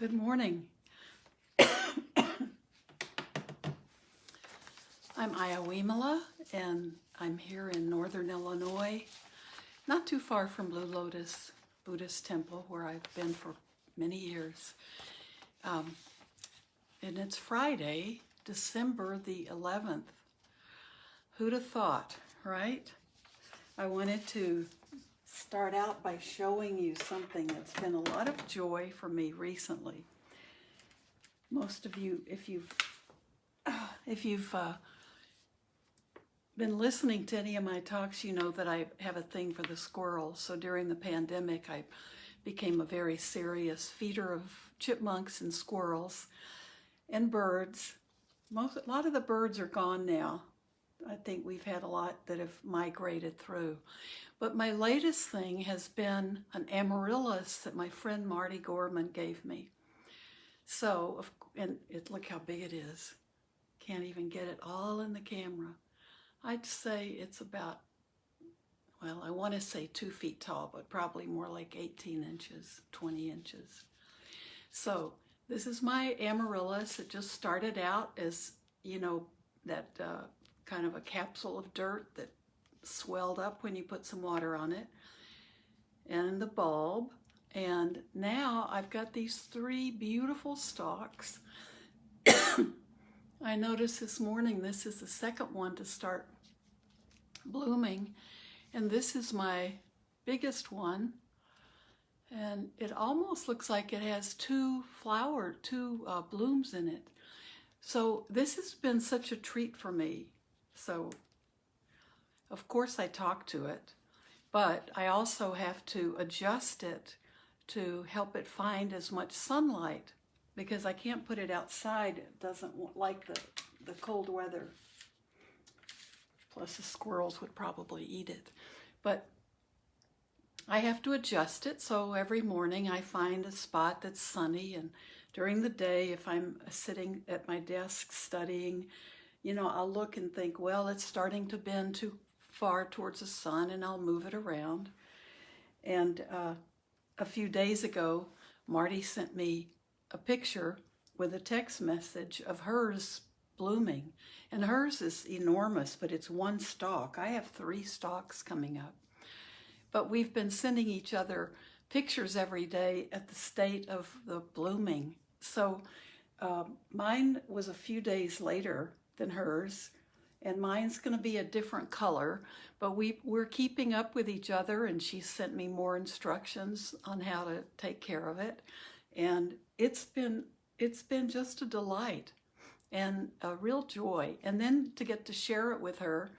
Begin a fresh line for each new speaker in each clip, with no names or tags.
Good morning. I'm Ayya Vimala, and I'm here in northern Illinois, not too far from Blue Lotus Buddhist Temple, where I've been for many years. And it's Friday, December the 11th. Who'd have thought, right? I wanted to start out by showing you something that's been a lot of joy for me recently. Most of you, if you've been listening to any of my talks, you know that I have a thing for the squirrels. So during the pandemic, I became a very serious feeder of chipmunks and squirrels and birds. A lot of the birds are gone now. I think we've had a lot that have migrated through. But my latest thing has been an amaryllis that my friend Marty Gorman gave me. So, look how big it is. Can't even get it all in the camera. I'd say it's about, well, I want to say 2 feet tall, but probably more like 18 inches, 20 inches. So this is my amaryllis. It just started out as, that kind of a capsule of dirt that swelled up when you put some water on it, and the bulb. And now I've got these 3 beautiful stalks. I noticed this morning this is the second one to start blooming, and this is my biggest one, and it almost looks like it has 2 blooms in it. So this has been such a treat for me. So of course I talk to it, but I also have to adjust it to help it find as much sunlight, because I can't put it outside. It doesn't like the cold weather. Plus the squirrels would probably eat it. But I have to adjust it, so every morning I find a spot that's sunny, and during the day, if I'm sitting at my desk studying, I'll look and think, well, it's starting to bend too far towards the sun, and I'll move it around. And a few days ago, Marty sent me a picture with a text message of hers blooming. And hers is enormous, but it's 1 stalk. I have 3 stalks coming up. But we've been sending each other pictures every day at the state of the blooming. So mine was a few days later than hers, and mine's going to be a different color, but we're keeping up with each other, and she sent me more instructions on how to take care of it. And it's been just a delight and a real joy. And then to get to share it with her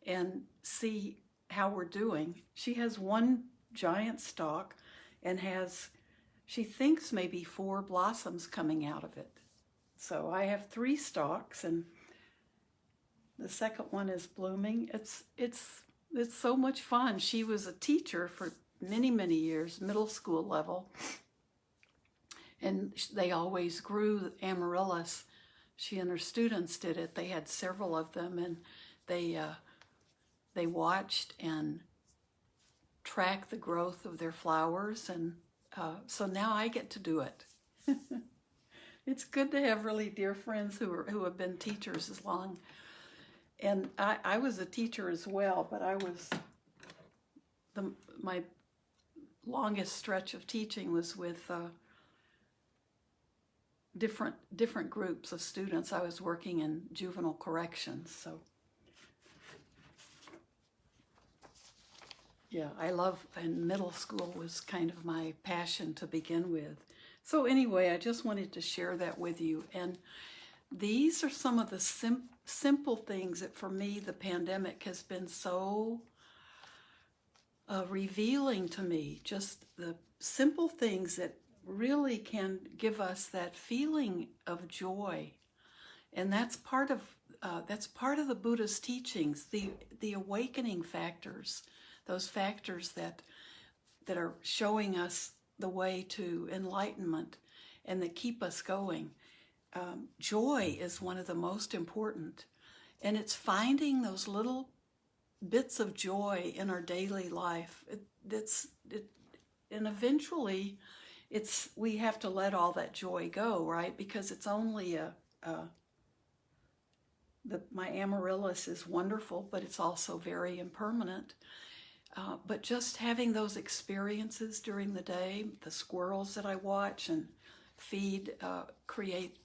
and see how we're doing. She has 1 giant stalk and she thinks maybe 4 blossoms coming out of it. So I have 3 stalks, and the second one is blooming. It's so much fun. She was a teacher for many, many years, middle school level. And they always grew amaryllis. She and her students did it. They had several of them, and they watched and tracked the growth of their flowers. And so now I get to do it. It's good to have really dear friends who have been teachers as long. And I was a teacher as well, but I was my longest stretch of teaching was with different groups of students. I was working in juvenile corrections, so yeah, and middle school was kind of my passion to begin with. So anyway, I just wanted to share that with you. And these are some of the simple things that for me the pandemic has been so revealing to me. Just the simple things that really can give us that feeling of joy. And that's part of the Buddha's teachings, the awakening factors, those factors that are showing us the way to enlightenment and that keep us going. Joy is one of the most important, and it's finding those little bits of joy in our daily life. And eventually we have to let all that joy go, right? Because it's only my amaryllis is wonderful, but it's also very impermanent. But just having those experiences during the day, the squirrels that I watch and feed create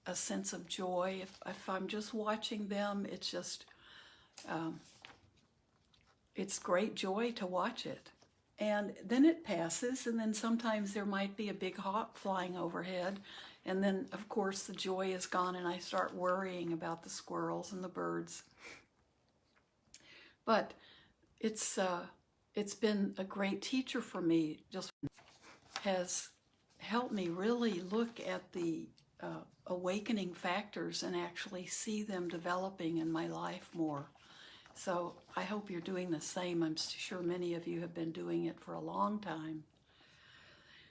a sense of joy. If I'm just watching them, it's just, it's great joy to watch it. And then it passes, and then sometimes there might be a big hawk flying overhead, and then, of course, the joy is gone, and I start worrying about the squirrels and the birds. But it's been a great teacher for me, just has helped me really look at the awakening factors and actually see them developing in my life more. So I hope you're doing the same. I'm sure many of you have been doing it for a long time.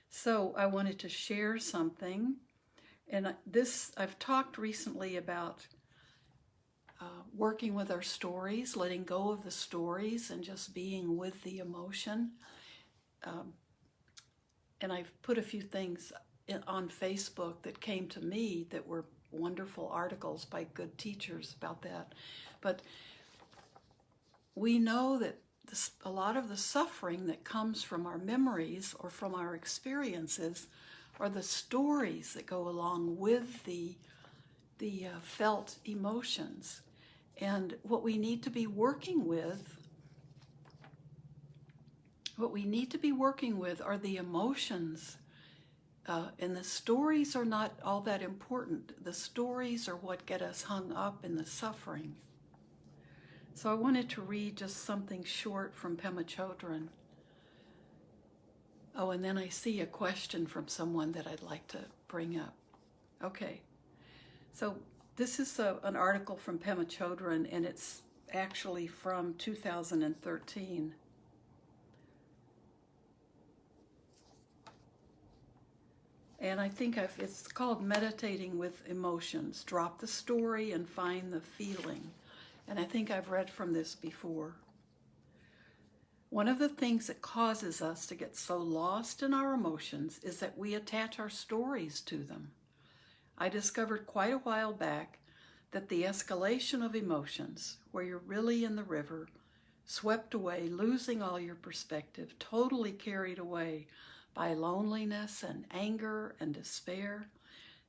So I wanted to share something. And I've talked recently about working with our stories, letting go of the stories and just being with the emotion. And I've put a few things on Facebook that came to me that were wonderful articles by good teachers about that. But we know that a lot of the suffering that comes from our memories or from our experiences are the stories that go along with the felt emotions. And what we need to be working with are the emotions. And the stories are not all that important. The stories are what get us hung up in the suffering. So I wanted to read just something short from Pema Chodron. Oh, and then I see a question from someone that I'd like to bring up. Okay, so this is an article from Pema Chodron, and it's actually from 2013. And I think it's called Meditating with Emotions. Drop the story and find the feeling. And I think I've read from this before. One of the things that causes us to get so lost in our emotions is that we attach our stories to them. I discovered quite a while back that the escalation of emotions, where you're really in the river, swept away, losing all your perspective, totally carried away by loneliness and anger and despair,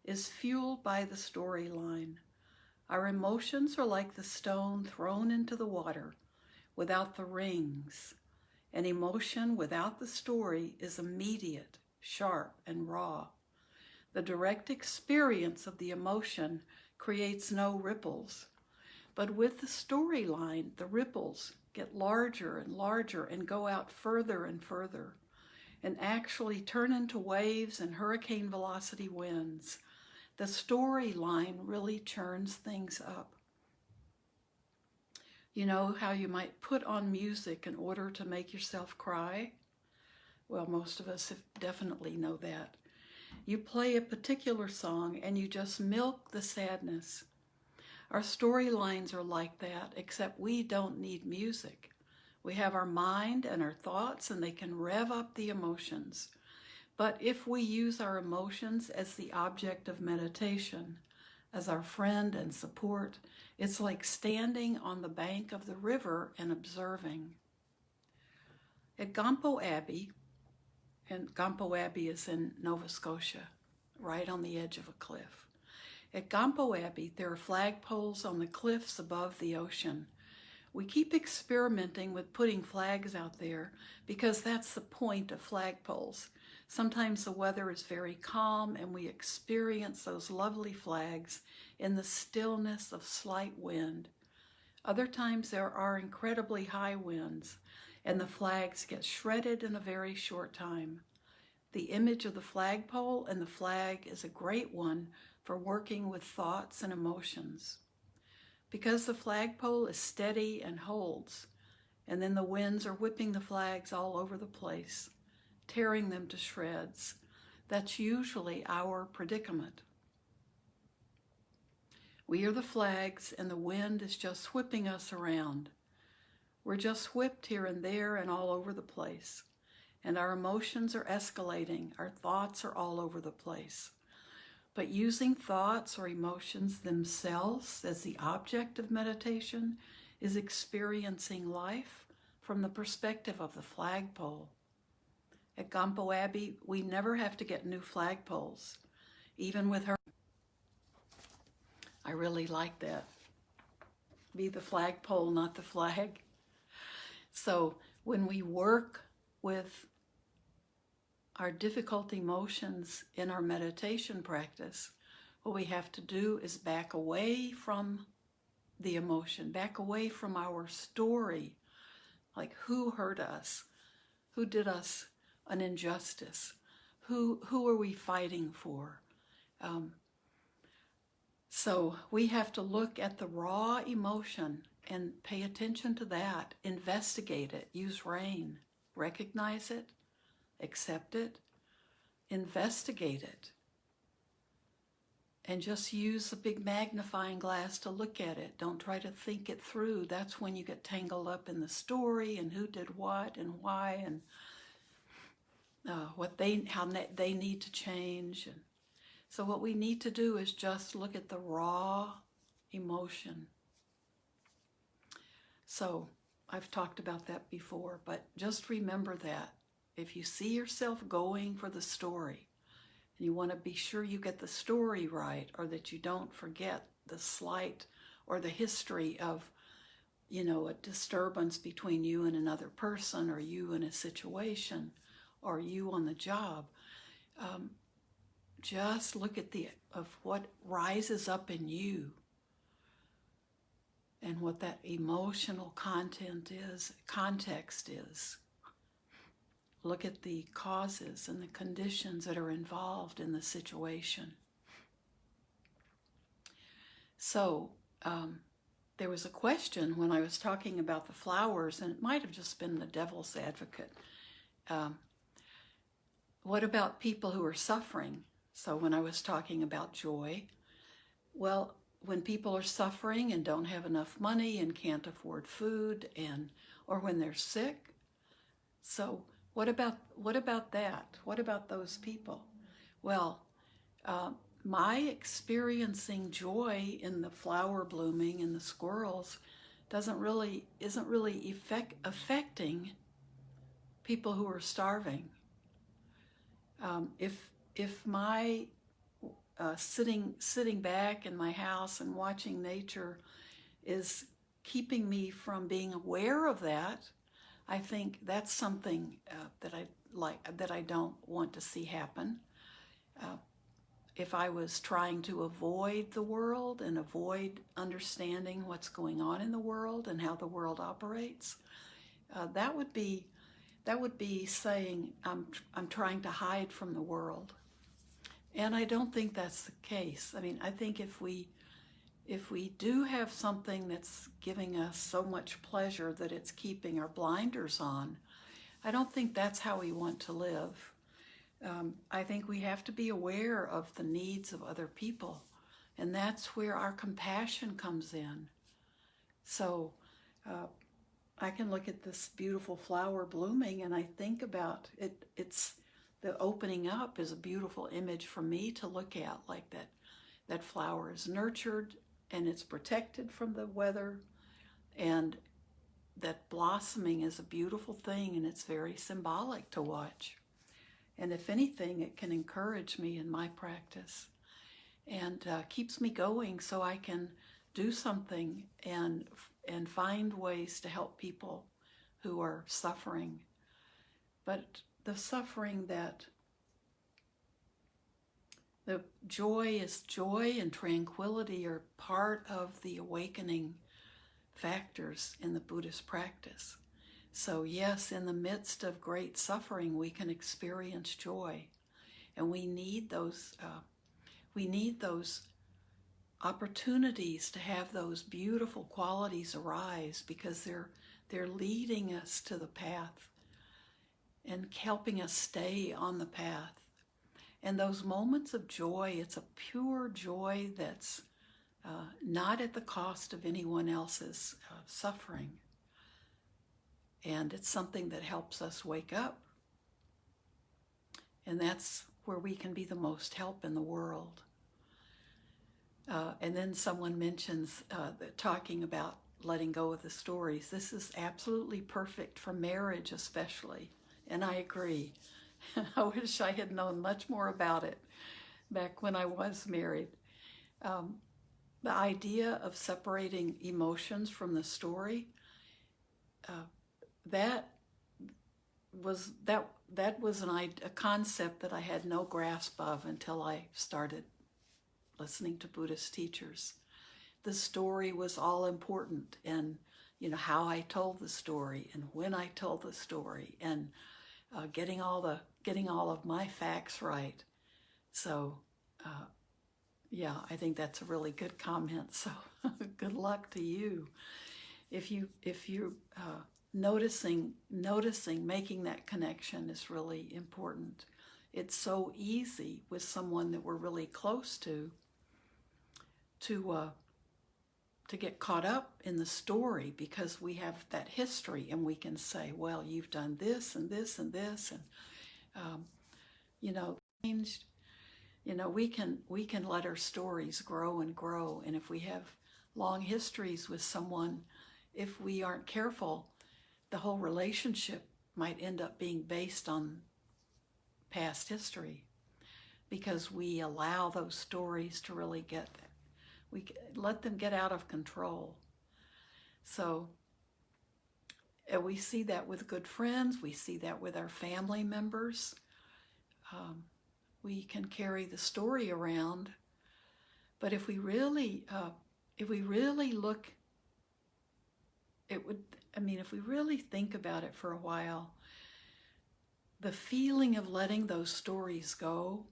is fueled by the storyline. Our emotions are like the stone thrown into the water without the rings. An emotion without the story is immediate, sharp, and raw. The direct experience of the emotion creates no ripples. But with the storyline, the ripples get larger and larger and go out further and further, and actually turn into waves and hurricane velocity winds. The storyline really churns things up. You know how you might put on music in order to make yourself cry? Well, most of us definitely know that. You play a particular song and you just milk the sadness. Our storylines are like that, except we don't need music. We have our mind and our thoughts, and they can rev up the emotions. But if we use our emotions as the object of meditation, as our friend and support, it's like standing on the bank of the river and observing. At Gampo Abbey, and Gampo Abbey is in Nova Scotia, right on the edge of a cliff. At Gampo Abbey, there are flagpoles on the cliffs above the ocean. We keep experimenting with putting flags out there because that's the point of flagpoles. Sometimes the weather is very calm and we experience those lovely flags in the stillness of slight wind. Other times there are incredibly high winds and the flags get shredded in a very short time. The image of the flagpole and the flag is a great one for working with thoughts and emotions. Because the flagpole is steady and holds, and then the winds are whipping the flags all over the place, tearing them to shreds. That's usually our predicament. We are the flags, and the wind is just whipping us around. We're just whipped here and there and all over the place. and our emotions are escalating. Our thoughts are all over the place. But using thoughts or emotions themselves as the object of meditation is experiencing life from the perspective of the flagpole. At Gampo Abbey, we never have to get new flagpoles, even with her. I really like that. Be the flagpole, not the flag. So when we work with our difficult emotions in our meditation practice, what we have to do is back away from the emotion, back away from our story, like who hurt us, who did us an injustice, who are we fighting for? So we have to look at the raw emotion and pay attention to that, investigate it, use RAIN, recognize it, accept it, investigate it, and just use a big magnifying glass to look at it. Don't try to think it through. That's when you get tangled up in the story and who did what and why and how they need to change. And so what we need to do is just look at the raw emotion. So I've talked about that before, but just remember that. If you see yourself going for the story, and you want to be sure you get the story right, or that you don't forget the slight or the history of, a disturbance between you and another person, or you in a situation, or you on the job, just look at of what rises up in you and what that emotional context is. Look at the causes and the conditions that are involved in the situation. So there was a question when I was talking about the flowers, and it might have just been the devil's advocate. What about people who are suffering? So when I was talking about joy, well, when people are suffering and don't have enough money and can't afford food, or when they're sick, so what about that? What about those people? Well, my experiencing joy in the flower blooming and the squirrels isn't really affecting people who are starving. If my sitting back in my house and watching nature is keeping me from being aware of that, I think that's something that I don't want to see happen. If I was trying to avoid the world and avoid understanding what's going on in the world and how the world operates, that would be saying I'm trying to hide from the world. And I don't think that's the case. I mean, I think if we do have something that's giving us so much pleasure that it's keeping our blinders on, I don't think that's how we want to live. I think we have to be aware of the needs of other people, and that's where our compassion comes in. So I can look at this beautiful flower blooming and I think about it. The opening up is a beautiful image for me to look at, like that flower is nurtured and it's protected from the weather, and that blossoming is a beautiful thing, and it's very symbolic to watch. And if anything, it can encourage me in my practice and keeps me going so I can do something and find ways to help people who are suffering. But the suffering the joy and tranquility are part of the awakening factors in the Buddhist practice. So yes, in the midst of great suffering, we can experience joy, and we need those opportunities to have those beautiful qualities arise, because they're leading us to the path and helping us stay on the path. And those moments of joy, it's a pure joy that's not at the cost of anyone else's suffering. And it's something that helps us wake up And that's where we can be the most help in the world. And then someone mentions talking about letting go of the stories. This is absolutely perfect for marriage especially. And I agree. I wish I had known much more about it back when I was married. The idea of separating emotions from the story, that was a concept that I had no grasp of until I started listening to Buddhist teachers. The story was all important, and how I told the story and when I told the story, and getting all of my facts right. So yeah, I think that's a really good comment. So good luck to you. If you noticing, making that connection is really important. It's so easy with someone that we're really close to get caught up in the story, because we have that history and we can say, well, you've done this and this and this, and changed. We can let our stories grow and grow, and if we have long histories with someone, if we aren't careful, the whole relationship might end up being based on past history, because we allow those stories to really we let them get out of control. So we see that with good friends, we see that with our family members. We can carry the story around, but if we really look, if we really think about it for a while, the feeling of letting those stories go,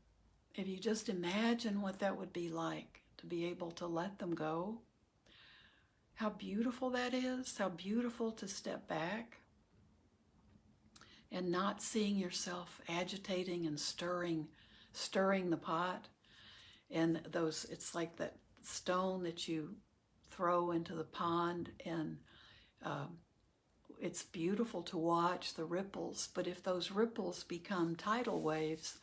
if you just imagine what that would be like to be able to let them go, how beautiful that is, how beautiful to step back and not seeing yourself agitating and stirring the pot. And it's like that stone that you throw into the pond, and it's beautiful to watch the ripples, but if those ripples become tidal waves,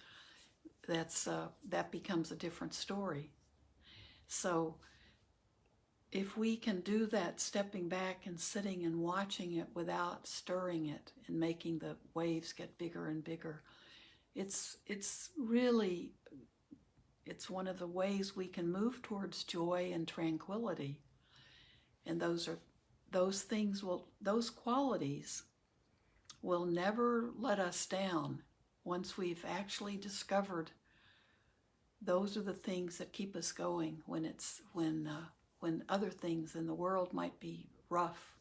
that becomes a different story. So if we can do that, stepping back and sitting and watching it without stirring it and making the waves get bigger and bigger, it's one of the ways we can move towards joy and tranquility. And those qualities will never let us down once we've actually discovered those are the things that keep us going when other things in the world might be rough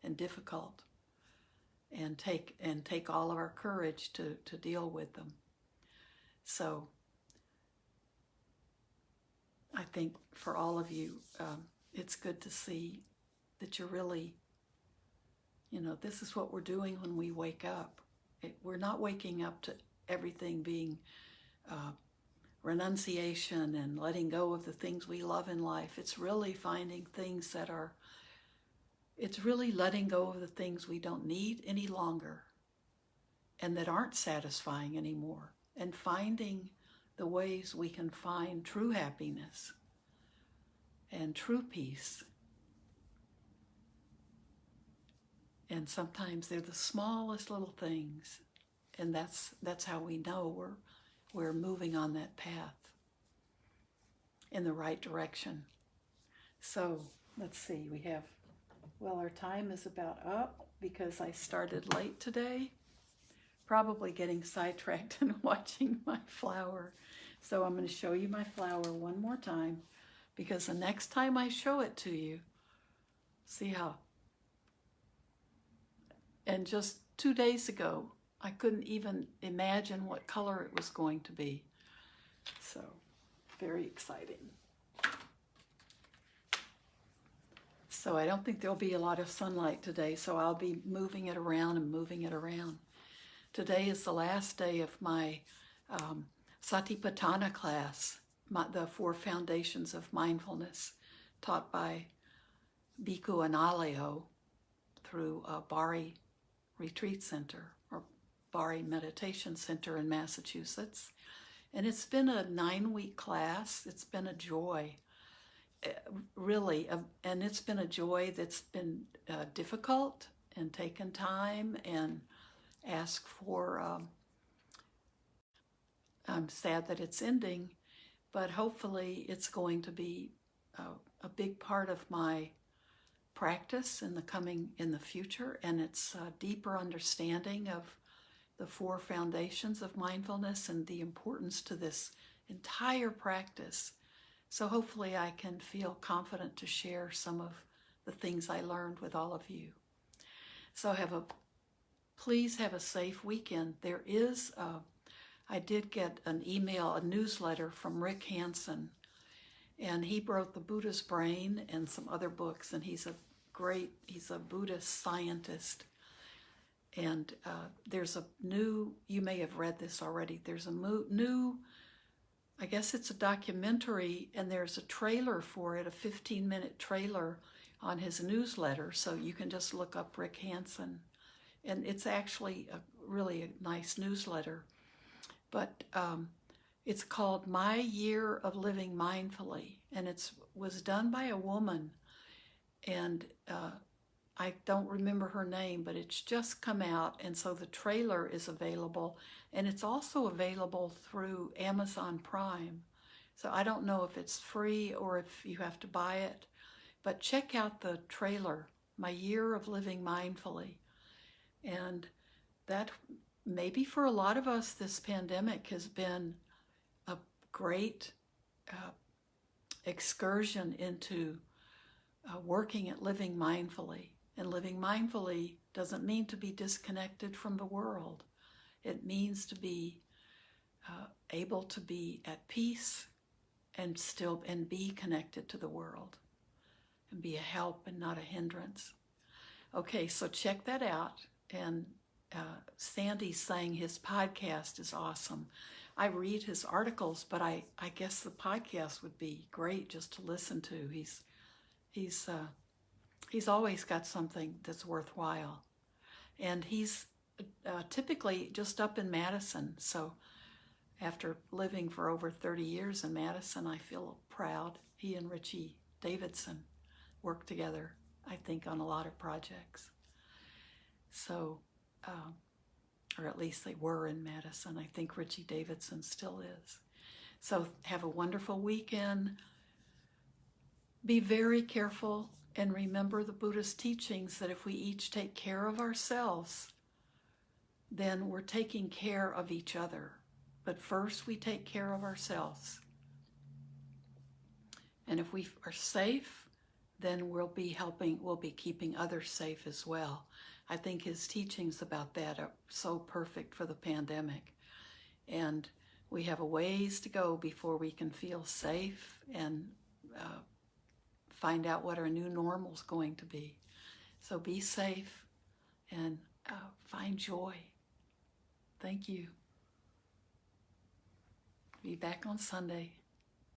and difficult, and take all of our courage to deal with them. So I think for all of you, it's good to see that you're really, this is what we're doing when we wake up. We're not waking up to everything being renunciation and letting go of the things we love in life. It's really finding things it's really letting go of the things we don't need any longer and that aren't satisfying anymore, and finding the ways we can find true happiness and true peace. And sometimes they're the smallest little things, and that's how we know we're moving on that path in the right direction. So let's see, our time is about up because I started late today, probably getting sidetracked and watching my flower. So I'm going to show you my flower one more time, because the next time I show it to you, see how, and just 2 days ago, I couldn't even imagine what color it was going to be. So, very exciting. So I don't think there'll be a lot of sunlight today, so I'll be moving it around. Today is the last day of my Satipatthana class, the 4 foundations of mindfulness, taught by Bhikkhu Analayo through Bari Retreat Center, or Bari Meditation Center in Massachusetts. And it's been a 9-week class. It's been a joy, really. And it's been a joy that's been difficult and taken time and asked for. I'm sad that it's ending, but hopefully it's going to be a big part of my practice in the future, and it's a deeper understanding of the 4 foundations of mindfulness and the importance to this entire practice. So hopefully I can feel confident to share some of the things I learned with all of you. So please have a safe weekend. I did get an email, a newsletter from Rick Hansen, and he wrote The Buddha's Brain and some other books, and he's a Buddhist scientist. And there's a new, you may have read this already, there's a new, I guess it's a documentary, and there's a trailer for it, a 15-minute trailer on his newsletter, so you can just look up Rick Hansen. And it's actually really a nice newsletter. But it's called My Year of Living Mindfully, and it was done by a woman, and I don't remember her name, but it's just come out, and so the trailer is available, and it's also available through Amazon Prime. So I don't know if it's free or if you have to buy it, but check out the trailer, My Year of Living Mindfully. And that, maybe for a lot of us, this pandemic has been a great excursion into working at living mindfully. And living mindfully doesn't mean to be disconnected from the world. It means to be able to be at peace and be connected to the world and be a help and not a hindrance. Okay, so check that out. And Sandy's saying his podcast is awesome. I read his articles, but I guess the podcast would be great just to listen to. He's always got something that's worthwhile. And he's typically just up in Madison. So after living for over 30 years in Madison, I feel proud. He and Richie Davidson work together, I think, on a lot of projects. So, or at least they were in Madison. I think Richie Davidson still is. So have a wonderful weekend. Be very careful and remember the Buddha's teachings that if we each take care of ourselves, then we're taking care of each other. But first we take care of ourselves. And if we are safe, then we'll be keeping others safe as well. I think his teachings about that are so perfect for the pandemic. And we have a ways to go before we can feel safe and find out what our new normal is going to be. So be safe and find joy. Thank you. Be back on Sunday.